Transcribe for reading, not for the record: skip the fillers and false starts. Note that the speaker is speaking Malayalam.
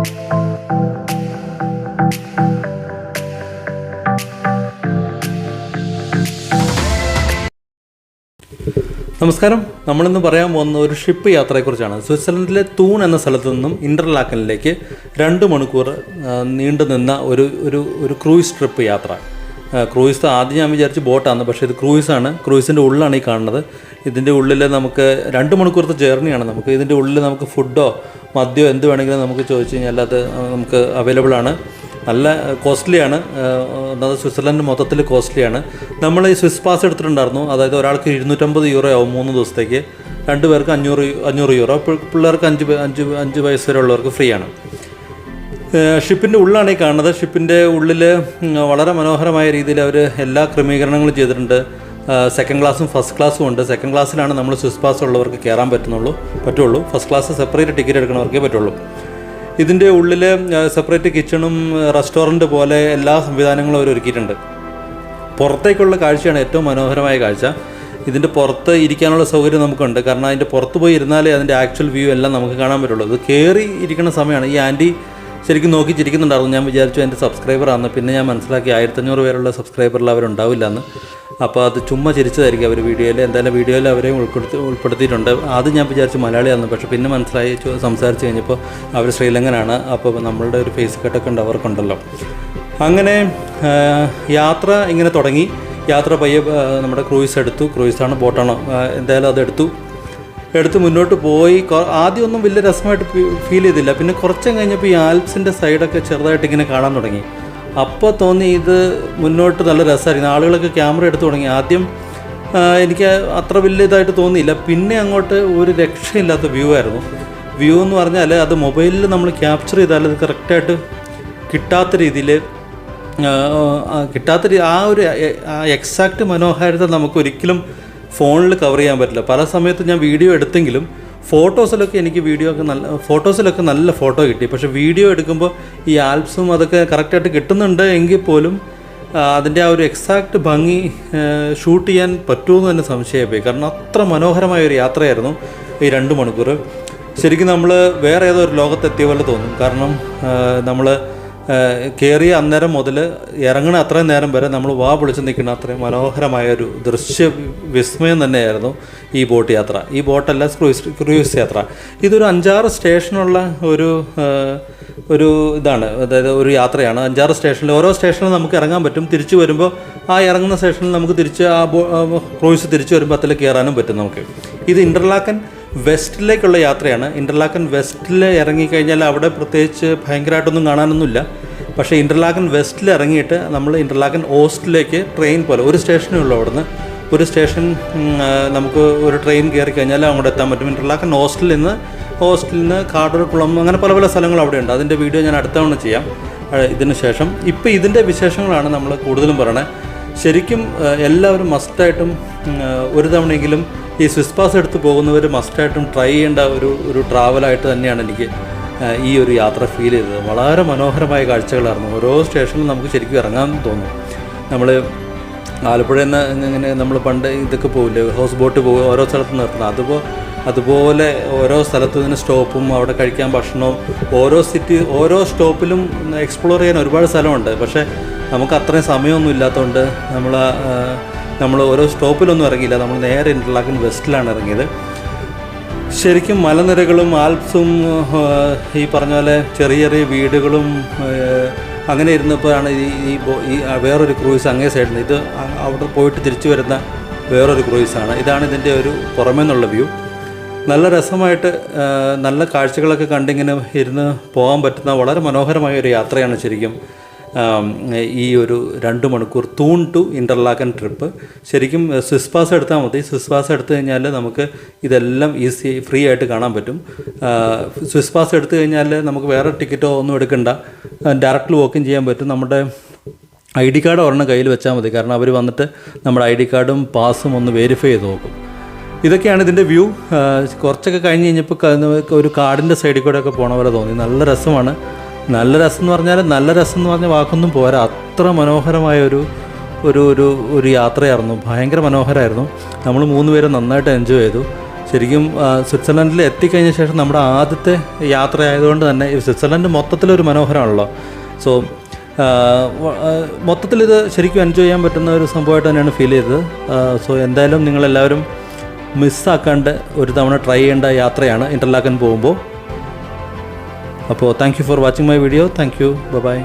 നമസ്കാരം. നമ്മളിന്ന് പറയാൻ പോകുന്ന ഒരു ഷിപ്പ് യാത്രയെക്കുറിച്ചാണ്. സ്വിറ്റ്സർലൻഡിലെ തൂൺ എന്ന സ്ഥലത്തു നിന്നും ഇൻ്റർലാക്കനിലേക്ക് 2 മണിക്കൂർ നീണ്ടു നിന്ന ഒരു ക്രൂയിസ് ട്രിപ്പ് യാത്ര. ക്രൂയിസ് ആദ്യം ഞാൻ വിചാരിച്ച് ബോട്ടാണ്, പക്ഷേ ഇത് ക്രൂയിസാണ്. ക്രൂയിസിൻ്റെ ഉള്ളിലാണ് ഈ കാണുന്നത്. ഇതിൻ്റെ ഉള്ളിൽ നമുക്ക് 2 മണിക്കൂറത്തെ ജേർണിയാണ്. നമുക്ക് ഇതിൻ്റെ ഉള്ളിൽ നമുക്ക് ഫുഡോ മദ്യമോ എന്ത് വേണമെങ്കിലും നമുക്ക് ചോദിച്ചു കഴിഞ്ഞാൽ അത് നമുക്ക് അവൈലബിൾ ആണ്. നല്ല കോസ്റ്റ്ലിയാണ്. അതായത് സ്വിറ്റ്സർലൻഡ് മൊത്തത്തിൽ കോസ്റ്റ്ലിയാണ്. നമ്മൾ ഈ സ്വിസ് പാസ് എടുത്തിട്ടുണ്ടായിരുന്നു. അതായത് ഒരാൾക്ക് 250 യൂറോ ആവും 3 ദിവസത്തേക്ക്. 2 പേർക്ക് 500 യൂറോ. പിള്ളേർക്ക് 5 വയസ്സ് വരെ ഉള്ളവർക്ക് ഫ്രീ ആണ്. ഷിപ്പിൻ്റെ ഉള്ളിലാണ് ഈ കാണുന്നത്. ഷിപ്പിൻ്റെ ഉള്ളിൽ വളരെ മനോഹരമായ രീതിയിൽ അവർ എല്ലാ ക്രമീകരണങ്ങളും ചെയ്തിട്ടുണ്ട്. സെക്കൻഡ് ക്ലാസ്സും ഫസ്റ്റ് ക്ലാസ്സും ഉണ്ട്. സെക്കൻഡ് ക്ലാസ്സിലാണ് നമ്മൾ സ്വിസ് പാസ് ഉള്ളവർക്ക് കയറാൻ പറ്റുള്ളൂ. ഫസ്റ്റ് ക്ലാസ് സെപ്പറേറ്റ് ടിക്കറ്റ് എടുക്കണവർക്കേ പറ്റുള്ളൂ. ഇതിൻ്റെ ഉള്ളിൽ സെപ്പറേറ്റ് കിച്ചണും റെസ്റ്റോറൻറ്റ് പോലെ എല്ലാ സംവിധാനങ്ങളും അവർ ഒരുക്കിയിട്ടുണ്ട്. പുറത്തേക്കുള്ള കാഴ്ചയാണ് ഏറ്റവും മനോഹരമായ കാഴ്ച. ഇതിൻ്റെ പുറത്ത് ഇരിക്കാനുള്ള സൗകര്യം നമുക്കുണ്ട്. കാരണം അതിൻ്റെ പുറത്ത് പോയി ഇരുന്നാലേ അതിൻ്റെ ആക്ച്വൽ വ്യൂ എല്ലാം നമുക്ക് കാണാൻ പറ്റുള്ളൂ. ഇത് കയറി ഇരിക്കുന്ന സമയമാണ്. ഈ ആൻറ്റി ശരിക്കും നോക്കി ചിരിക്കുന്നുണ്ടായിരുന്നു. ഞാൻ വിചാരിച്ചു എൻ്റെ സബ്സ്ക്രൈബറാണെന്ന്. പിന്നെ ഞാൻ മനസ്സിലാക്കി 1500 പേരുള്ള സബ്സ്ക്രൈബറിൽ അവരുണ്ടാവില്ല എന്ന്. അപ്പോൾ അത് ചുമ്മാ ചിരിച്ചതായിരിക്കും അവർ വീഡിയോയിൽ. എന്തായാലും വീഡിയോയിൽ അവരെയും ഉൾപ്പെടുത്തിയിട്ടുണ്ട്. ആദ്യം ഞാൻ വിചാരിച്ചു മലയാളിയാണെന്ന്. പക്ഷേ പിന്നെ മനസ്സിലായി, സംസാരിച്ച് കഴിഞ്ഞപ്പോൾ അവർ ശ്രീലങ്കനാണ്. അപ്പോൾ നമ്മളുടെ ഒരു ഫേസ് കട്ടൊക്കെ ഉണ്ട് അവർക്കുണ്ടല്ലോ. അങ്ങനെ യാത്ര ഇങ്ങനെ തുടങ്ങി. യാത്ര പയ്യെ നമ്മുടെ ക്രൂയിസാണ് ബോട്ടാണോ എന്തായാലും എടുത്ത് മുന്നോട്ട് പോയി. ആദ്യമൊന്നും വലിയ രസമായിട്ട് ഫീൽ ചെയ്തില്ല. പിന്നെ കുറച്ചും കഴിഞ്ഞപ്പോൾ ഈ ആൽപ്സിൻ്റെ സൈഡൊക്കെ ചെറുതായിട്ട് ഇങ്ങനെ കാണാൻ തുടങ്ങി. അപ്പോൾ തോന്നി ഇത് മുന്നോട്ട് നല്ല രസമായിരിക്കും. ആളുകളൊക്കെ ക്യാമറ എടുത്ത് തുടങ്ങി. ആദ്യം എനിക്ക് അത്ര വലിയ ഇതായിട്ട് തോന്നിയില്ല. പിന്നെ അങ്ങോട്ട് ഒരു രക്ഷയില്ലാത്ത വ്യൂ ആയിരുന്നു. വ്യൂ എന്ന് പറഞ്ഞാൽ അത് മൊബൈലിൽ നമ്മൾ ക്യാപ്ചർ ചെയ്താൽ അത് കറക്റ്റായിട്ട് കിട്ടാത്ത രീതിയിൽ ആ ഒരു എക്സാക്റ്റ് മനോഹാരിത നമുക്കൊരിക്കലും ഫോണിൽ കവർ ചെയ്യാൻ പറ്റില്ല. പല സമയത്തും ഞാൻ വീഡിയോ എടുത്തെങ്കിലും ഫോട്ടോസിലൊക്കെ നല്ല ഫോട്ടോ കിട്ടി. പക്ഷേ വീഡിയോ എടുക്കുമ്പോൾ ഈ ആൽപ്സും അതൊക്കെ കറക്റ്റായിട്ട് കിട്ടുന്നുണ്ട് എങ്കിൽ പോലും അതിൻ്റെ ആ ഒരു എക്സാക്റ്റ് ഭംഗി ഷൂട്ട് ചെയ്യാൻ പറ്റുമെന്ന് തന്നെ സംശയമായി. കാരണം അത്ര മനോഹരമായ ഒരു യാത്രയായിരുന്നു ഈ 2 മണിക്കൂർ. ശരിക്കും നമ്മൾ വേറെ ഏതോ ഒരു ലോകത്തെത്തിയ പോലെ തോന്നും. കാരണം നമ്മൾ കയറിയ അന്നേരം മുതൽ ഇറങ്ങണ അത്രയും നേരം വരെ നമ്മൾ പൊളിച്ച് നിൽക്കുന്ന അത്രയും മനോഹരമായൊരു ദൃശ്യ വിസ്മയം തന്നെയായിരുന്നു ഈ ബോട്ട് യാത്ര. ഈ ബോട്ടല്ല, ക്രൂയിസ് യാത്ര. ഇതൊരു 5-6 സ്റ്റേഷനുള്ള ഒരു ഇതാണ്. അതായത് ഒരു യാത്രയാണ്. 5-6 സ്റ്റേഷനിൽ ഓരോ സ്റ്റേഷനിൽ നമുക്ക് ഇറങ്ങാൻ പറ്റും. തിരിച്ചു വരുമ്പോൾ ആ ഇറങ്ങുന്ന സ്റ്റേഷനിൽ നമുക്ക് തിരിച്ച് ക്രൂയിസ് തിരിച്ചു വരുമ്പോൾ അതിൽ കയറാനും പറ്റും നമുക്ക്. ഇത് ഇൻ്റർലാക്കൻ വെസ്റ്റിലേക്കുള്ള യാത്രയാണ്. ഇൻ്റർലാക്കൻ വെസ്റ്റിൽ ഇറങ്ങിക്കഴിഞ്ഞാൽ അവിടെ പ്രത്യേകിച്ച് ഭയങ്കരമായിട്ടൊന്നും കാണാനൊന്നുമില്ല. പക്ഷേ ഇൻ്റർലാക്കൻ വെസ്റ്റിൽ ഇറങ്ങിയിട്ട് നമ്മൾ ഇൻ്റർലാക്കൻ ഓസ്റ്റിലേക്ക് ട്രെയിൻ പോലെ ഒരു സ്റ്റേഷനേ ഉള്ളൂ. അവിടുന്ന് ഒരു സ്റ്റേഷൻ നമുക്ക് ഒരു ട്രെയിൻ കയറി കഴിഞ്ഞാൽ അങ്ങോട്ട് എത്താൻ പറ്റും. ഇൻ്റർലാക്കൻ ഹോസ്റ്റലിൽ നിന്ന് കാടൂർക്കുളം അങ്ങനെ പല സ്ഥലങ്ങൾ അവിടെയുണ്ട്. അതിൻ്റെ വീഡിയോ ഞാൻ അടുത്ത തവണ ചെയ്യാം ഇതിന് ശേഷം. ഇപ്പോൾ ഇതിൻ്റെ വിശേഷങ്ങളാണ് നമ്മൾ കൂടുതലും പറയണത്. ശരിക്കും എല്ലാവരും മസ്റ്റായിട്ടും ഒരു തവണയെങ്കിലും ഈ സ്വിസ് പാസ് എടുത്ത് പോകുന്നവർ മസ്റ്റായിട്ടും ട്രൈ ചെയ്യേണ്ട ഒരു ട്രാവലായിട്ട് തന്നെയാണ് എനിക്ക് ഈ ഒരു യാത്ര ഫീൽ ചെയ്തത്. വളരെ മനോഹരമായ കാഴ്ചകളായിരുന്നു. ഓരോ സ്റ്റേഷനിലും നമുക്ക് ശരിക്കും ഇറങ്ങാൻ തോന്നും. നമ്മൾ ആലപ്പുഴയിൽ നിന്ന് ഇങ്ങനെ നമ്മൾ പണ്ട് ഇതൊക്കെ പോകില്ലേ, ഹൗസ് ബോട്ട് പോകും, ഓരോ സ്ഥലത്ത് നിർത്തണം. അതുപോലെ ഓരോ സ്ഥലത്തു നിന്ന് സ്റ്റോപ്പും അവിടെ കഴിക്കാൻ ഭക്ഷണവും ഓരോ സ്റ്റോപ്പിലും എക്സ്പ്ലോർ ചെയ്യാൻ ഒരുപാട് സ്ഥലമുണ്ട്. പക്ഷേ നമുക്ക് അത്രയും സമയമൊന്നും ഇല്ലാത്തതുകൊണ്ട് നമ്മൾ ഓരോ സ്റ്റോപ്പിലൊന്നും ഇറങ്ങിയില്ല. നമ്മൾ നേരെ ഇൻ്റർലാക്കൻ വെസ്റ്റിലാണ് ഇറങ്ങിയത്. ശരിക്കും മലനിരകളും ആൽപ്സും ഈ പറഞ്ഞ പോലെ ചെറിയ വീടുകളും അങ്ങനെ ഇരുന്നപ്പോഴാണ് ഈ വേറൊരു ക്രൂയിസ് അങ്ങേ സൈഡിൽ ഇത് അവിടെ പോയിട്ട് തിരിച്ചു വരുന്ന വേറൊരു ക്രൂയിസാണ്. ഇതാണ് ഇതിൻ്റെ ഒരു പുറമേ നിന്നുള്ള വ്യൂ. നല്ല രസമായിട്ട് നല്ല കാഴ്ചകളൊക്കെ കണ്ടിങ്ങനെ ഇരുന്ന് പോകാൻ പറ്റുന്ന വളരെ മനോഹരമായ ഒരു യാത്രയാണ് ശരിക്കും ഈ ഒരു 2 മണിക്കൂർ തൂൺ ടു ഇൻ്റർലാക്കൻ ട്രിപ്പ്. ശരിക്കും സ്വിസ് പാസ് എടുത്താൽ മതി. സ്വിസ് പാസ് എടുത്തു കഴിഞ്ഞാൽ നമുക്ക് ഇതെല്ലാം ഫ്രീ ആയിട്ട് കാണാൻ പറ്റും. സ്വിസ് പാസ് എടുത്തു കഴിഞ്ഞാൽ നമുക്ക് വേറെ ടിക്കറ്റോ ഒന്നും എടുക്കണ്ട, ഡയറക്റ്റ് വാക്കിങ് ചെയ്യാൻ പറ്റും. നമ്മുടെ ID കാർഡ് ഒരെണ്ണം കയ്യിൽ വെച്ചാൽ മതി. കാരണം അവർ വന്നിട്ട് നമ്മുടെ ID കാർഡും പാസും ഒന്ന് വെരിഫൈ ചെയ്ത് നോക്കും. ഇതൊക്കെയാണ് ഇതിൻ്റെ വ്യൂ. കുറച്ചൊക്കെ കഴിഞ്ഞ് കഴിഞ്ഞപ്പോൾ ഒരു കാടിൻ്റെ സൈഡിൽ കൂടെ ഒക്കെ പോണ പോലെ തോന്നി. നല്ല രസമാണ്. നല്ല രസം എന്ന് പറഞ്ഞ വാക്കൊന്നും പോരാ. അത്ര മനോഹരമായ ഒരു യാത്രയായിരുന്നു. ഭയങ്കര മനോഹരമായിരുന്നു. നമ്മൾ 3 പേരും നന്നായിട്ട് എൻജോയ് ചെയ്തു. ശരിക്കും സ്വിറ്റ്സർലൻഡിൽ എത്തിക്കഴിഞ്ഞ ശേഷം നമ്മുടെ ആദ്യത്തെ യാത്ര ആയതുകൊണ്ട് തന്നെ സ്വിറ്റ്സർലൻഡ് മൊത്തത്തിലൊരു മനോഹരമാണല്ലോ. സോ മൊത്തത്തിലിത് ശരിക്കും എൻജോയ് ചെയ്യാൻ പറ്റുന്ന ഒരു സംഭവമായിട്ട് തന്നെയാണ് ഫീൽ ചെയ്തത്. സോ എന്തായാലും നിങ്ങളെല്ലാവരും മിസ്സാക്കാണ്ട് ഒരു തവണ ട്രൈ ചെയ്യേണ്ട യാത്രയാണ് ഇൻ്റർലാക്കൻ പോകുമ്പോൾ. അപ്പോൾ thank you for watching my video. Thank you. By.